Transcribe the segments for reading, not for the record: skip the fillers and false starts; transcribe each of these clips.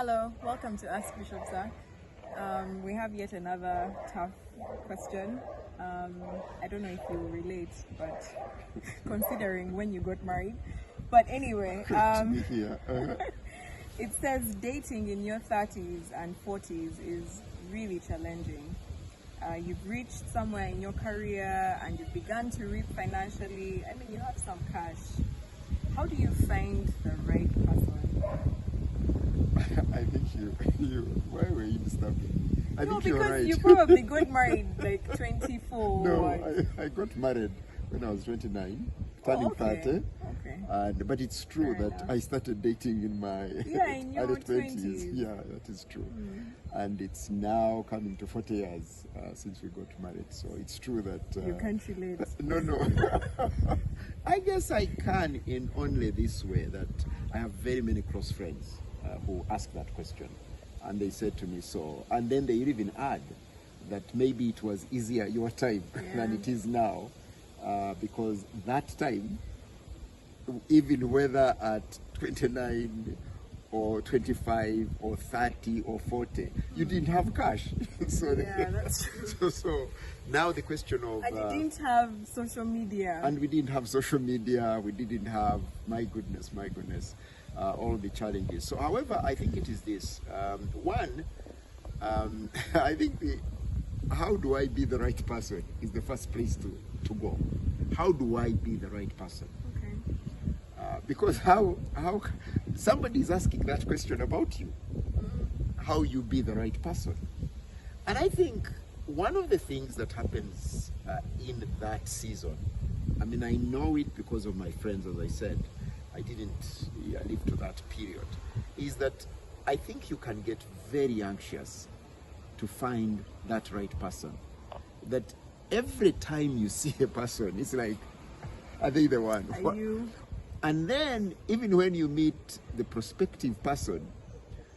Hello, welcome to AskBishopZac. We have yet another tough question. I don't know if you relate, but considering when you got married. But anyway, it says dating in your 30s and 40s is really challenging. You've reached somewhere in your career and you've begun to reap financially. I mean, you have some cash. How do you find the right person? I think why were you disturbing? I think you're right. You probably got married like 24. No, I got married when I was 29, turning 30. Okay. But it's true that I started dating in my in your early 20s. Yeah, that is true. And it's now coming to 40 years since we got married. So it's true that... you can't relate. No. I guess I can in only this way, that I have very many close friends who ask that question. And they said to me so. And then they even add that maybe it was easier your time than it is now. Because that time, even whether at 29 or 25 or 30 or 40, you didn't have cash. So that's true. So now the question of... And you didn't have social media. And we didn't have social media. We didn't have, my goodness, all the challenges. So however, I think it is this. I think how do I be the right person is the first place to go. How do I be the right person? Because how somebody is asking that question about you, how you be the right person. And I think one of the things that happens in that season, I mean, I know it because of my friends, as I said, I didn't live to that period, is that I think you can get very anxious to find that right person. That every time you see a person, it's like, are they the one? Are you? And then, even when you meet the prospective person,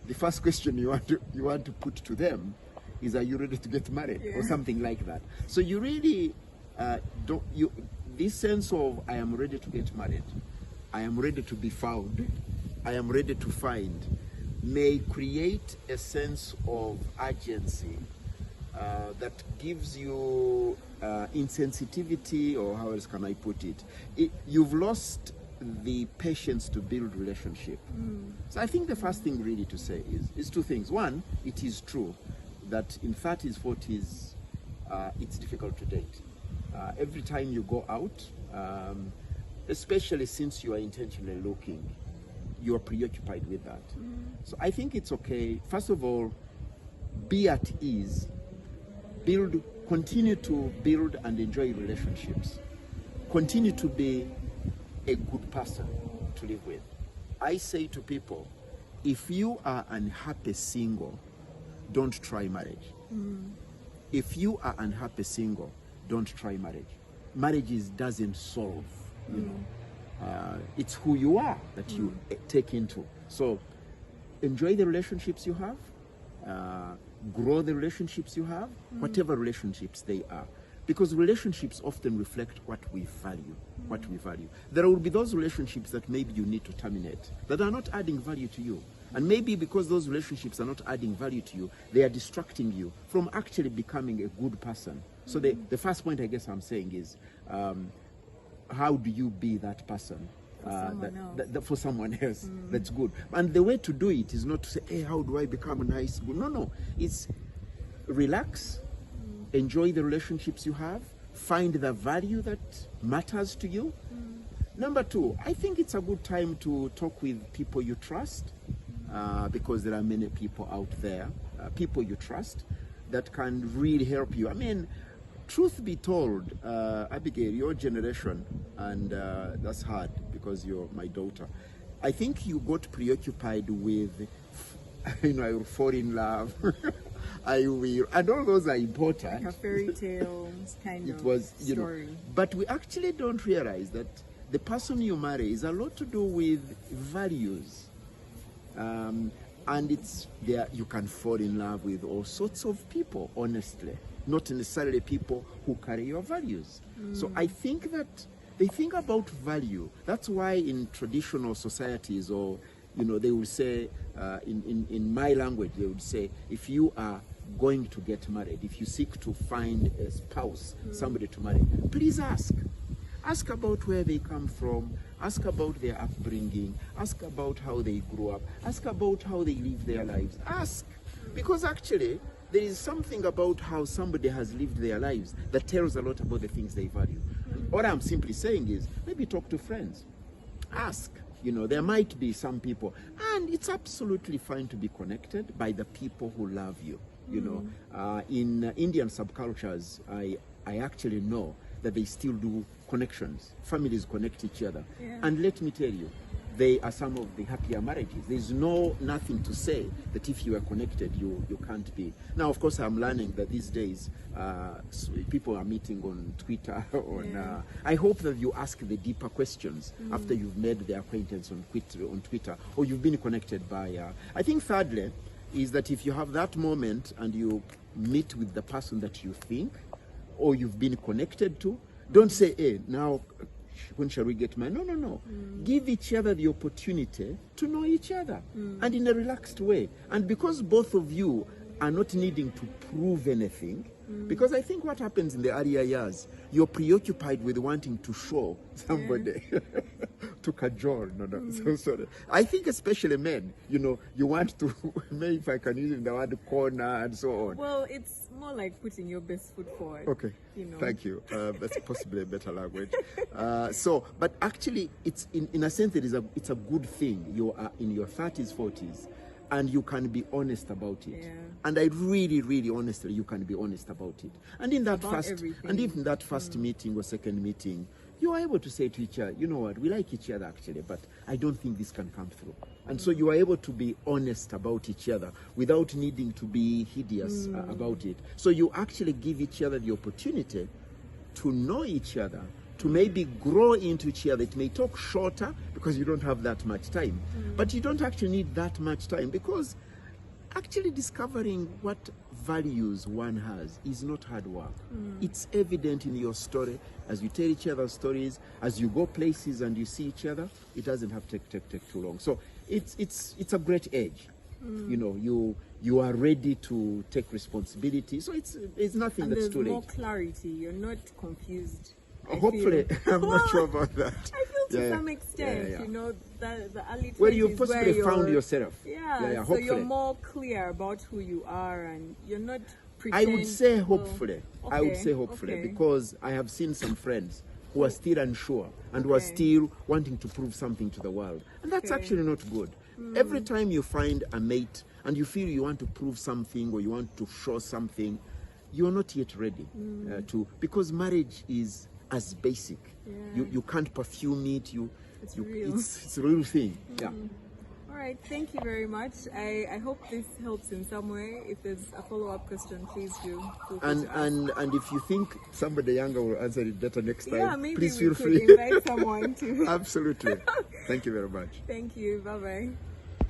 the first question you want to put to them is, "Are you ready to get married?" or something like that. So you really this sense of "I am ready to get married, I am ready to be found, I am ready to find," may create a sense of urgency that gives you insensitivity, or how else can I put it? You've lost the patience to build relationship. So I think the first thing really to say is two things. One, it is true that in 30s, 40s, it's difficult to date. Every time you go out, especially since you are intentionally looking, you are preoccupied with that. So I think it's okay. First of all, be at ease. Continue to build and enjoy relationships. Continue to be a good person to live with. I say to people, if you are unhappy single, don't try marriage. If you are unhappy single, don't try marriage. Marriage doesn't solve, it's who you are that you take into. So enjoy the relationships you have, grow the relationships you have, whatever relationships they are. Because relationships often reflect what we value. There will be those relationships that maybe you need to terminate, that are not adding value to you. And maybe because those relationships are not adding value to you, they are distracting you from actually becoming a good person. So the first point I guess I'm saying is, how do you be that person? For someone else. That's good. And the way to do it is not to say, hey, how do I become a nice, good? No. It's relax. Enjoy the relationships you have. Find the value that matters to you. Number two, I think it's a good time to talk with people you trust, because there are many people out there, people you trust, that can really help you. I mean, truth be told, Abigail, your generation, and that's hard because you're my daughter, I think you got preoccupied with, I will fall in love. I will, and all those are important. Like a fairy tale kind of story. But we actually don't realize that the person you marry is a lot to do with values. And it's there, you can fall in love with all sorts of people, honestly. Not necessarily people who carry your values. So I think that they think about value. That's why in traditional societies or they would say, in my language, they would say, if you are going to get married, if you seek to find a spouse, somebody to marry, please ask. Ask about where they come from, ask about their upbringing, ask about how they grew up, ask about how they live their lives. Ask. Because actually, there is something about how somebody has lived their lives that tells a lot about the things they value. What I'm simply saying is, maybe talk to friends. Ask. There might be some people, and it's absolutely fine to be connected by the people who love you. In Indian subcultures, I actually know that they still do connections. Families connect each other. Yeah. And let me tell you, they are some of the happier marriages. There's nothing to say that if you are connected, you can't be. Now, of course, I'm learning that these days, people are meeting on Twitter. I hope that you ask the deeper questions after you've made the acquaintance on Twitter, or you've been connected by... I think thirdly, is that if you have that moment and you meet with the person that you think, or you've been connected to, don't say, hey, now, when shall we get married? No. Give each other the opportunity to know each other, and in a relaxed way. And because both of you are not needing to prove anything, because I think what happens in the earlier years, you're preoccupied with wanting to show somebody, to cajole. So sorry. I think especially men, you want to, maybe if I can use the word corner and so on. Well, it's more like putting your best foot forward. Okay, thank you. That's possibly a better language. But actually, it's in a sense, it's a good thing. You are in your 30s, 40s, and you can be honest about it. Yeah. And I really, really honestly, you can be honest about it. And in that first meeting or second meeting, you are able to say to each other, you know what, we like each other actually, but I don't think this can come through. And so you are able to be honest about each other without needing to be hideous about it. So you actually give each other the opportunity to know each other, to maybe grow into each other. It may take shorter because you don't have that much time, but you don't actually need that much time, because actually discovering what values one has is not hard work. It's evident in your story. As you tell each other stories, as you go places and you see each other, it doesn't have to take too long. So it's a great age. You are ready to take responsibility. So it's nothing that's too late. There's more clarity. You're not confused. Hopefully, I'm not sure about that. I feel to some extent, the early 20s where you possibly found yourself. So you're more clear about who you are, and you're not pretending. I would say hopefully. I would say hopefully, because I have seen some friends who are still unsure and who are still wanting to prove something to the world. And that's actually not good. Every time you find a mate and you feel you want to prove something or you want to show something, you're not yet ready because marriage is as basic. You can't perfume it. It's real. It's a real thing. Yeah. All right, thank you very much. I hope this helps in some way. If there's a follow-up question, please do. And if you think somebody younger will answer it better next time, maybe please feel free. Invite someone to. Absolutely. Thank you very much. Thank you. Bye-bye.